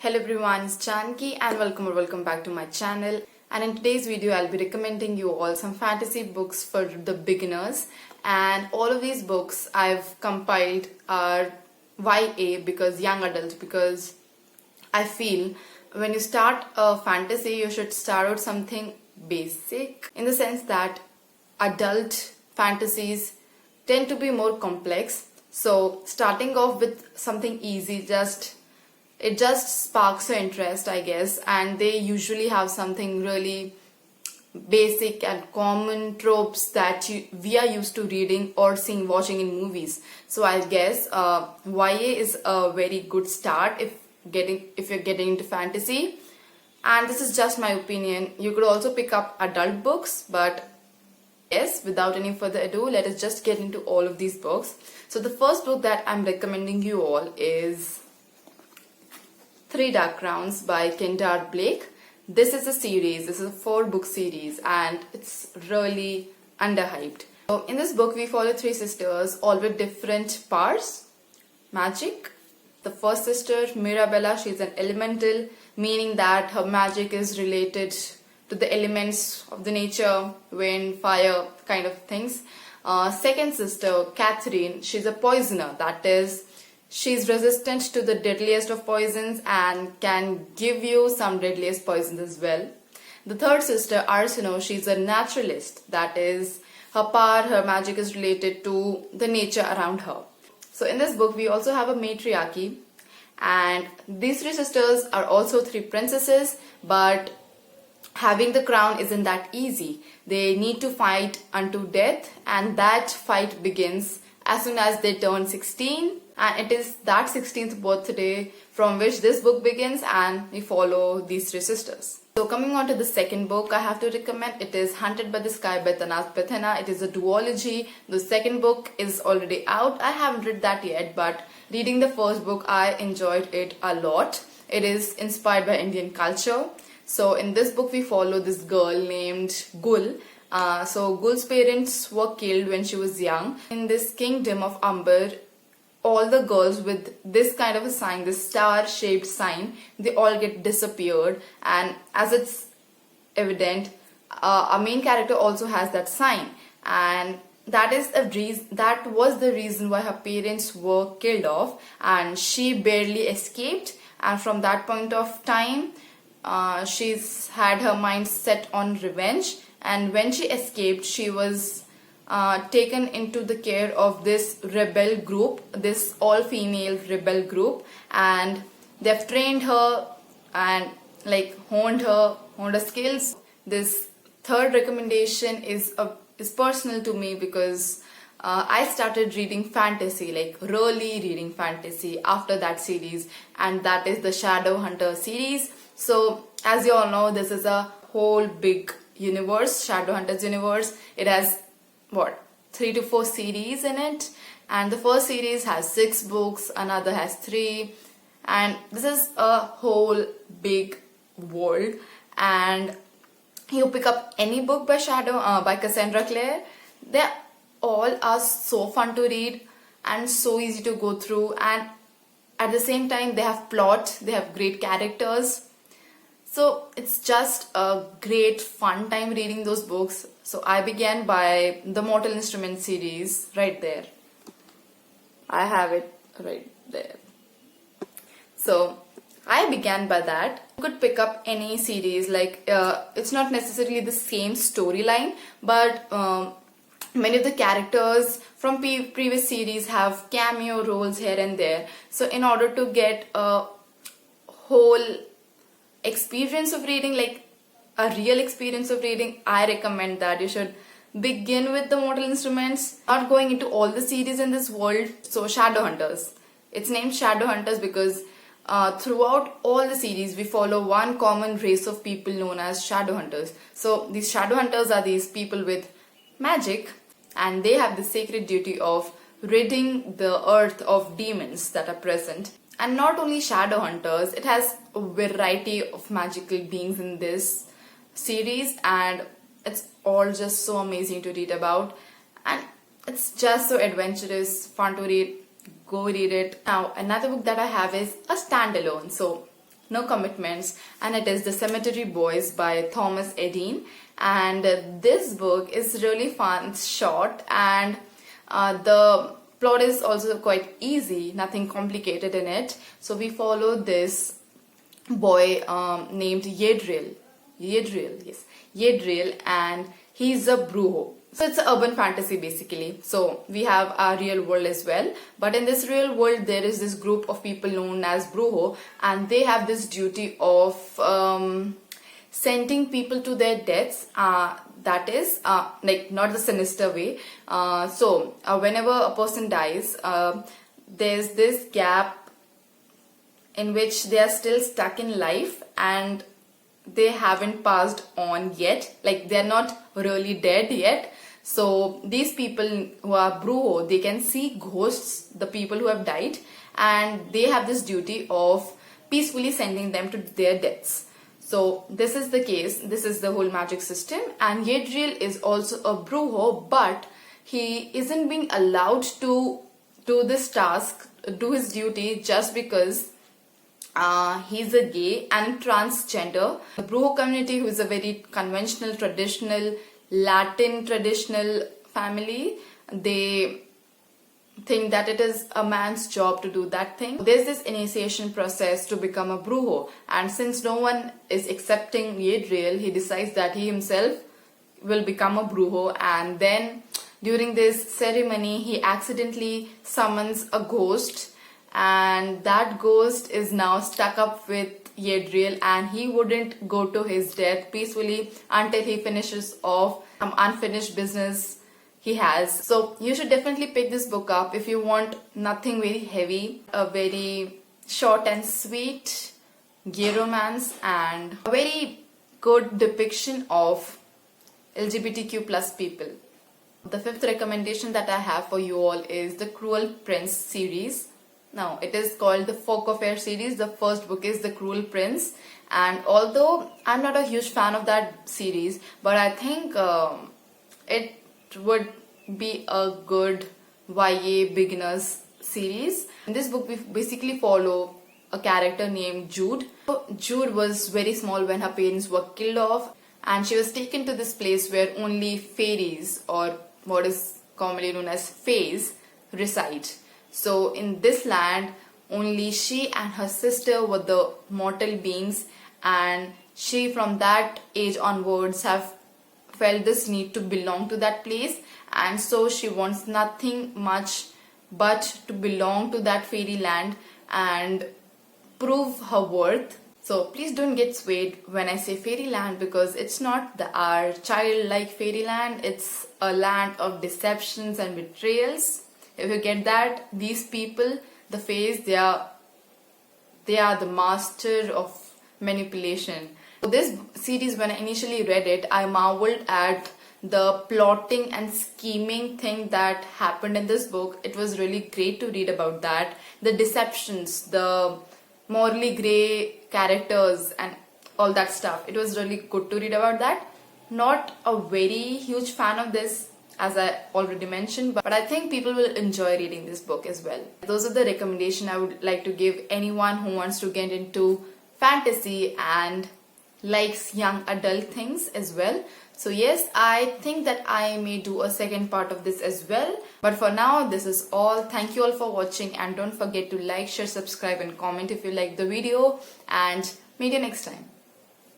Hello everyone, it's Janki and welcome back to my channel. And in today's video, I'll be recommending you all some fantasy books for the beginners. And all of these books I've compiled are YA because young adult, because I feel when you start a fantasy, you should start with something basic, in the sense that adult fantasies tend to be more complex. So starting off with something easy it just sparks your interest, I guess, and they usually have something really basic and common tropes that we are used to reading or watching in movies. So I guess YA is a very good start if you're getting into fantasy. And this is just my opinion. You could also pick up adult books, but yes, without any further ado, let us just get into all of these books. So the first book that I'm recommending you all is Three Dark Crowns by Kendare Blake. This is a series, this is a 4-book series, and it's really underhyped. So in this book, we follow 3 sisters, all with different powers. Magic. The first sister, Mirabella, she's an elemental, meaning that her magic is related to the elements of the nature, wind, fire, kind of things. Second sister, Catherine, she's a poisoner, that is, she's resistant to the deadliest of poisons and can give you some deadliest poisons as well. The third sister, Arsinoe, she's a naturalist. That is, her magic is related to the nature around her. So in this book, we also have a matriarchy. And these 3 sisters are also 3 princesses, but having the crown isn't that easy. They need to fight unto death, and that fight begins as soon as they turn 16. And it is that 16th birthday from which this book begins, and we follow these 3 sisters. So coming on to the second book I have to recommend, it is Hunted by the Sky by Tanaz Bhathena. It is a duology. The second book is already out. I haven't read that yet, but reading the first book, I enjoyed it a lot. It is inspired by Indian culture. So in this book, we follow this girl named Gul. So Gul's parents were killed when she was young. In this kingdom of Amber, all the girls with this kind of a sign, this star-shaped sign, they all get disappeared. And as it's evident, our main character also has that sign, and that was the reason why her parents were killed off, and she barely escaped. And from that point of time, she's had her mind set on revenge. And when she escaped, she was taken into the care of this rebel group, this all-female rebel group, and they've trained her and honed her skills. This third recommendation is personal to me because I started reading fantasy, really reading fantasy after that series, and that is the Shadowhunter series. So as you all know, this is a whole big universe, Shadowhunters universe. It has 3 to 4 series in it, and the first series has 6 books, another has 3, and this is a whole big world. And you pick up any book by by Cassandra Clare, they all are so fun to read and so easy to go through, and at the same time they have plot, they have great characters. So it's just a great fun time reading those books. So I began by the Mortal Instruments series right there. I have it right there. So I began by that. You could pick up any series, it's not necessarily the same storyline, but many of the characters from previous series have cameo roles here and there. So in order to get a whole experience of reading, a real experience of reading, I recommend that you should begin with the Mortal Instruments, not going into all the series in this world. So Shadowhunters, it's named Shadowhunters because throughout all the series we follow one common race of people known as Shadowhunters. So these Shadowhunters are these people with magic, and they have the sacred duty of ridding the earth of demons that are present. And not only Shadowhunters, it has a variety of magical beings in this series, and it's all just so amazing to read about, and it's just so adventurous, fun to read. Go read it. Now another book that I have is a standalone. So no commitments, and it is The Cemetery Boys by Thomas Edine. And this book is really fun, it's short, and the plot is also quite easy, nothing complicated in it. So we follow this boy named Yedriel, and he's a brujo. So it's an urban fantasy basically. So we have our real world as well. But in this real world, there is this group of people known as brujo, and they have this duty of sending people to their deaths. That is like not the sinister way. So whenever a person dies, there's this gap in which they are still stuck in life and they haven't passed on yet, like they're not really dead yet. So these people who are brujo, they can see ghosts, the people who have died, and they have this duty of peacefully sending them to their deaths. So this is the case, this is the whole magic system, and Yedriel is also a brujo, but he isn't being allowed to do this task, do his duty, just because he's a gay and transgender. The brujo community, who is a very conventional, traditional, Latin traditional family, they think that it is a man's job to do that thing. There's this initiation process to become a brujo, and since no one is accepting Yedriel, he decides that he himself will become a brujo. And then during this ceremony, he accidentally summons a ghost, and that ghost is now stuck up with Yedriel, and he wouldn't go to his death peacefully until he finishes off some unfinished business he has. So you should definitely pick this book up if you want nothing very heavy, a very short and sweet gay romance, and a very good depiction of LGBTQ plus people. The fifth recommendation that I have for you all is the Cruel Prince series. Now, it is called the Folk Affair series. The first book is The Cruel Prince, and although I'm not a huge fan of that series, but I think it would be a good YA beginners series. In this book, we basically follow a character named Jude. Jude was very small when her parents were killed off, and she was taken to this place where only fairies, or what is commonly known as fays, reside. So in this land, only she and her sister were the mortal beings, and she from that age onwards have felt this need to belong to that place, and so she wants nothing much but to belong to that fairyland and prove her worth. So please don't get swayed when I say fairyland, because it's not our childlike fairyland, it's a land of deceptions and betrayals. If you get that, these people, the fays, they are the master of manipulation. So this series, when I initially read it, I marveled at the plotting and scheming thing that happened in this book. It was really great to read about that. The deceptions, the morally grey characters and all that stuff. It was really good to read about that. Not a very huge fan of this, as I already mentioned, but I think people will enjoy reading this book as well. Those are the recommendations I would like to give anyone who wants to get into fantasy and likes young adult things as well. So yes, I think that I may do a second part of this as well. But for now, this is all. Thank you all for watching, and don't forget to like, share, subscribe and comment if you like the video, and meet you next time.